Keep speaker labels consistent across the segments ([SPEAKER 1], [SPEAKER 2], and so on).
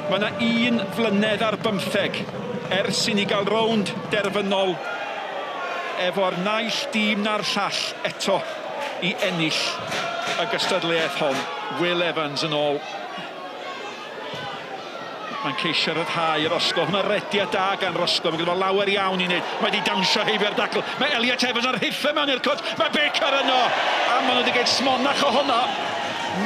[SPEAKER 1] Mae yna 1 flynedd ar 15 ers i ni gael rownd derfynol efo'r naill dîm na'r llall eto i ennill y gystadleuaeth hon. Will Evans yn ôl. Mae'n ceisio ryddhau yr Roscoe. Hwna rediad da gan Roscoe. Mae gyda fo lawer iawn i wneud. Mae wedi dawnsio heibio'r dacl. Mae Elliot Evans ar hithe mewn i'r cwt. Mae Baker yno. A maen nhw wedi gael smonach o honna.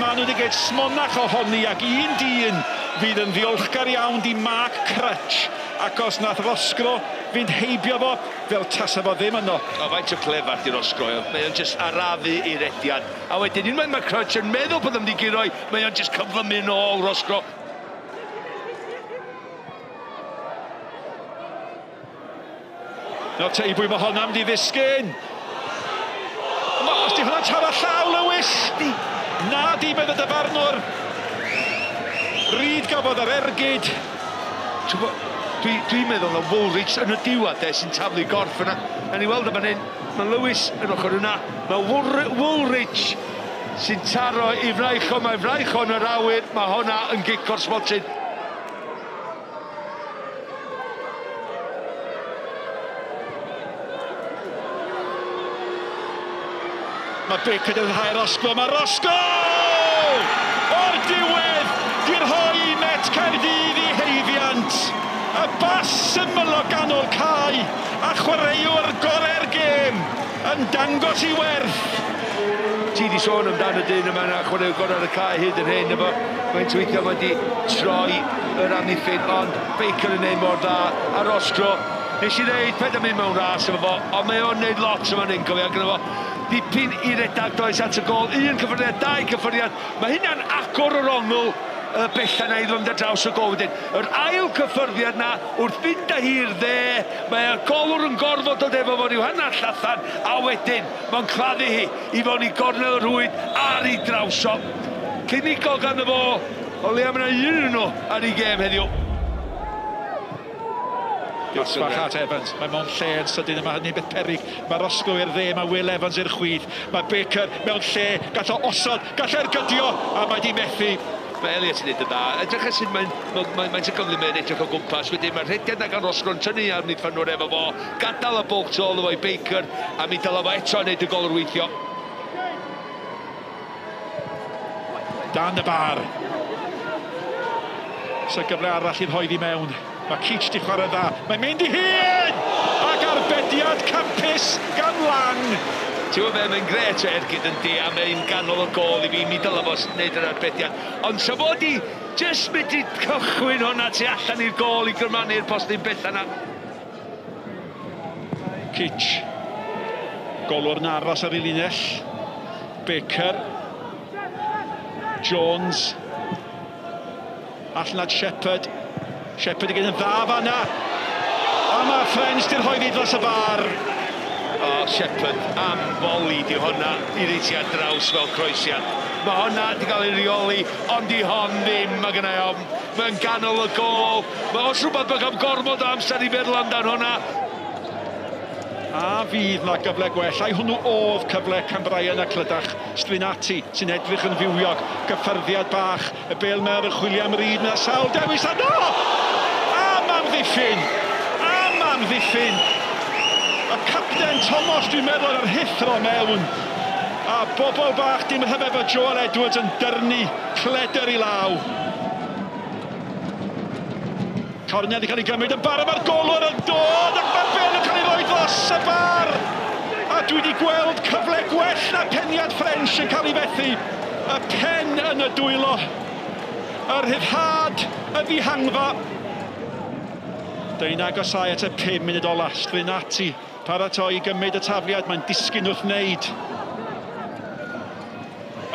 [SPEAKER 1] Maen nhw wedi gael smonach o honni ac 1 dyn fydd yn ddiolchgar iawn di Mark Crutch ac os nath Roscoe fynd heibio fo fel tasa fo ddim yno.
[SPEAKER 2] O, faint o clefar di Roscoe. Mae o'n just arafu i rediad. A wedyn unwaith mae Crutch yn meddwl bod yn mynd i gyroi, mae o'n just cyflymu nôl Roscoe.
[SPEAKER 1] No teibwy mae honna mynd i ddisgyn. Os di hwnna'n taro llaw, Lewis? Na di bydd y dyfarnwr. Reid gafodd yr ergyd.
[SPEAKER 2] Dwi'n meddwl na Woolrich yn y diwedd sy'n taflu gorff yna. A ni weld yma hyn, mae Lewis yn ochr yna. Mae Woolrich sy'n taro i fraich o, mae fraich o'n yr awyr. Mae honna yn gic o'r smotin.
[SPEAKER 1] Mae Baker yn rhai Roscoe, mae Roscoe! O'r diwedd, di'r hoi met Caerdydd i heifiant. Y bas syml o ganol cae, a chwaraewr gorau'r gêm yn dangos i werth.
[SPEAKER 2] Ti di sôn amdan y dyn yma na chwaraewr gorau'r cae hyd yn hyn efo. Mae'n tweithio mae di troi yr amddiffyn, ond Baker yn ein mor dda, a Roscoe. Nes i ddeud peth yn mynd mewn ras efo fo, ond mae o'n neud lot yma ni'n cofio gyda fo. Dipyn i redag does at y gol, 1 cyffyriad, 2 cyffyriad. Mae hynna'n agor yr ongl bellan ei ddod draws y gol wedyn. Yr ail cyffyriad na, wrth fynd â hi'r dde, mae'r golwr yn gorfod dod efo fo ryw hanner llathan, a wedyn mae'n claddu hi i fewn i gornel y rhwyd ar ei drawso. Cynigol gan y fo, o le am yna 1 nhw ar ei gêm heddiw.
[SPEAKER 1] Dosbarth at Evans, mae mewn lle yn sydyn yma hynny beth peryg. Mae Roscoe i'r dde, mae Will Evans i'r chwith. Mae Baker mewn lle, gall o osod, gall ergydio, a mae di methu.
[SPEAKER 2] Mae Elliot yn neud yn dda. Edrych as hyn mae'n gyflym yn edrych o gwmpas. Wedyn mae'r rhediad na gan Roscoe yn tynnu ar Nathaniel efo fo. Gadael y bwlc tôl efo i Baker, a mi dyle fo eto yn neud y gol yr weithio.
[SPEAKER 1] Dan y bar. So gyfle arall i'r hoeddi mewn. Mae Keach di chwarae dda. Mae'n mynd i hyn! Ac arbediad campus gan Lang.
[SPEAKER 2] Ti'n gwybod mae'n gret o ergyd yn di, a mae'n ganol o gol i fi, mi dyle fo wneud yr arbediad. Ond sa fod i jyst mynd i cychwyn hwnna tu allan i'r gol i gyrmannu'r postyn beth yna.
[SPEAKER 1] Keach. Golwr yn aros ar ei linell. Baker. Jones. Allan at Shepherd. Shepherd i gyd yn dda fanna. A mae French di'r hoeddi dros y bar.
[SPEAKER 2] O, Shepherd am foli di honna i reithiad draws fel croesiad. Mae honna di cael ei reoli, ond di hon ddim, mae gennau ofn. Mae'n ganol y gol. Mae os rhywbeth mae'n cael gormod o amser i feddwl amdan honna.
[SPEAKER 1] A fydd na gyfle gwell. Ai hwnnw oedd cyfle Cambrian a Clydach. Strinati sy'n edrych yn fywiog. Gyffyrddiad bach. Y bel mewn y chwilio am Reid. Mae'n sawl dewis a no! Am ddiffyn. Am ddiffyn. Y capten Thomas dwi'n meddwl ar hithro mewn. A bobl bach dim hyfeb o Joel Edwards yn dyrnu cledr i law. Cornel wedi cael ei gymryd yn bar, mae'r golwr yn dod ac mae'r bel yn cael ei roi dros y bar. A dwi wedi gweld cyfle gwell na peniad French yn cael ei fethu. Y pen yn y dwylo. Yr rhyddhad, y ddihangfa. Dyn agosau at y 5 munud ola. Strinati, paratoi i gymryd y tafliad. Mae'n disgyn wrth wneud.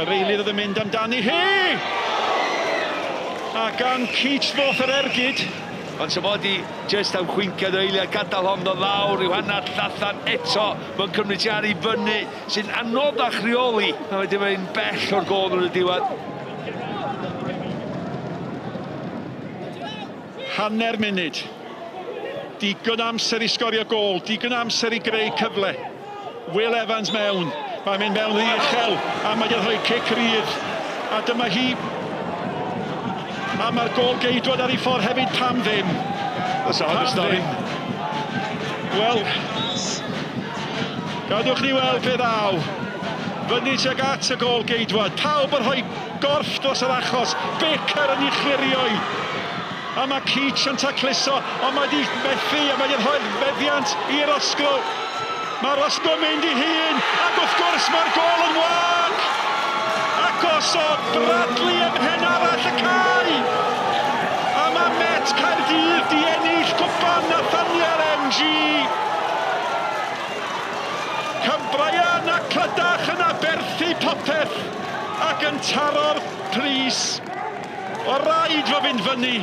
[SPEAKER 1] Yr eilydd oedd yn mynd amdani hi. A gan Keach ddoth yr ergyd.
[SPEAKER 2] Ond sa fod i just am chwynciad o eiliad gadael hon o lawr i'w hanner llathan eto. Mae'n cymryd i ar ei fyny sy'n anoddach reoli. A wedyn mae'n bell o'r gol yn y diwedd.
[SPEAKER 1] Hanner munud. Digon amser i sgorio gol, digon amser i greu cyfle. Will Evans mewn. Mae'n mynd mewn i uchel, a mae'n rhoi cic rydd. A dyma hi. A mae'r gol geidwad ar ei ffordd hefyd, pam ddim?
[SPEAKER 2] That's a hard story.
[SPEAKER 1] Wel, gadwch ni weld beth ddaw. Fyny tuag at y gol geidwad. Pawb yn rhoi gorff dros yr achos. Becer yn ei chlirio. A mae Keach yn tacluso, ond mae wedi methu a mae wedi rhoi meddiant i'r Osgo. Mae'r Osgo mynd i hun, ac wrth gwrs mae'r gol yn wag. Ac osod Bradley ymhen arall y cae. A mae Met Caerdydd di ennill Cwpan Nathaniel MG. Cambrian a Clydach yn aberthu popeth ac yn taro'r pris. O raid fo fynd fyny.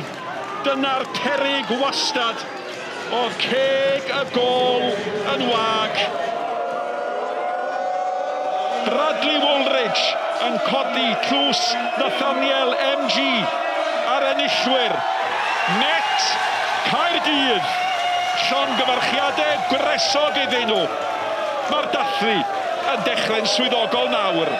[SPEAKER 1] Dyna'r peryg wastad. Oedd ceg y gol yn wag. Bradley Woolridge yn codi tlws Nathaniel MG ar enillwyr. Met Caerdydd. Llongyfarchiadau gresog iddyn nhw. Mae'r dathlu yn dechrau'n swyddogol nawr.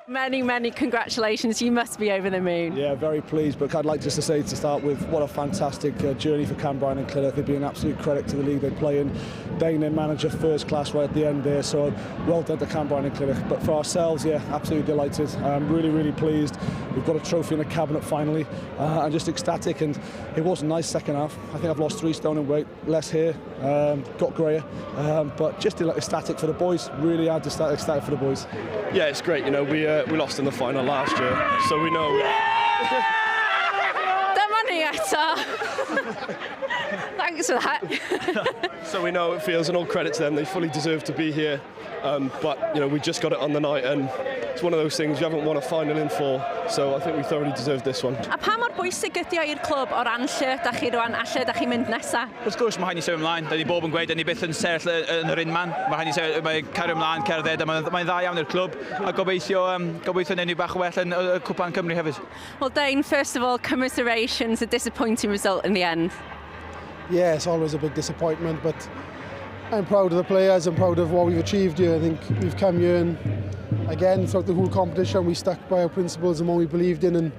[SPEAKER 3] Many congratulations. You must be over the moon.
[SPEAKER 4] Yeah, very pleased. But I'd like just to say to start with, what a fantastic journey for Cambrian and Clydach. They've been an absolute credit to the league they play in. Dane, their manager, first class right at the end there. So well done to Cambrian and Clydach. But for ourselves, yeah, absolutely delighted. Really pleased. We've got a trophy in the cabinet finally. I'm just ecstatic, and it was a nice second half. I think I've lost 3 stone in weight, less hair, got greyer. But just ecstatic for the boys. Really hard to start ecstatic for the boys.
[SPEAKER 5] Yeah, it's great. You know, we lost in the final last year, so we know.
[SPEAKER 3] Thanks for that.
[SPEAKER 5] So we know it feels, and all credit to them. They fully deserve to be here. But you know, we just got it on the night, and it's one of those things you haven't won a final in 4. So I think we thoroughly deserve this one.
[SPEAKER 3] A pa mor bwysig ydi o i'r clwb o ran lle dach chi rwan, a lle dach chi'n mynd nesa?
[SPEAKER 6] Wrth gwrs, mae hynny sefyll ymlaen. Da ni bob yn gweud, da ni byth yn sefyll yn yr unman. Mae hynny sefyll, mae cario ymlaen, Caerdydd, a mae'n dda iawn i'r clwb. A gobeithio ennill bach o well yn y Cwpan Cymru hefyd.
[SPEAKER 3] Well, Dane, first of all, commiserations, a disappointing result in the end.
[SPEAKER 7] Yeah, it's always a big disappointment, but I'm proud of the players. I'm proud of what we've achieved here. I think we've come here and again throughout the whole competition we stuck by our principles and what we believed in, and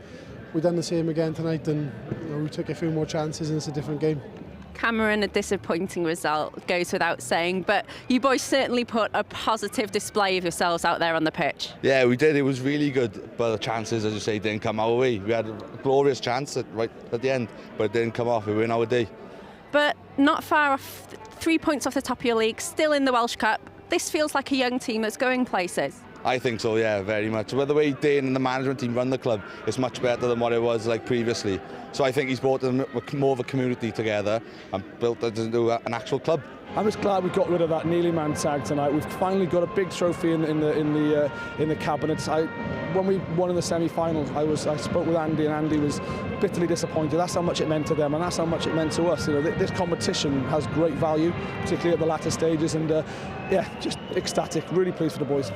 [SPEAKER 7] we've done the same again tonight, and you know, we took a few more chances and it's a different game.
[SPEAKER 3] Cameron, a disappointing result goes without saying, but you boys certainly put a positive display of yourselves out there on the pitch.
[SPEAKER 8] Yeah, we did. It was really good, but the chances, as you say, didn't come our way. We had a glorious chance right at the end, but it didn't come off. We win our day.
[SPEAKER 3] But not far off, 3 points off the top of your league, still in the Welsh Cup. This feels like a young team that's going places.
[SPEAKER 8] I think so, yeah, very much. But the way Dane and the management team run the club is much better than what it was like previously. So I think he's brought more of a community together and built it into an actual club.
[SPEAKER 4] I'm just glad we got rid of that Neely man tag tonight. We've finally got a big trophy in the cabinets. When we won in the semi-final, I spoke with Andy, and Andy was bitterly disappointed. That's how much it meant to them, and that's how much it meant to us. You know, this competition has great value, particularly at the latter stages, and yeah, just ecstatic. Really pleased for the boys.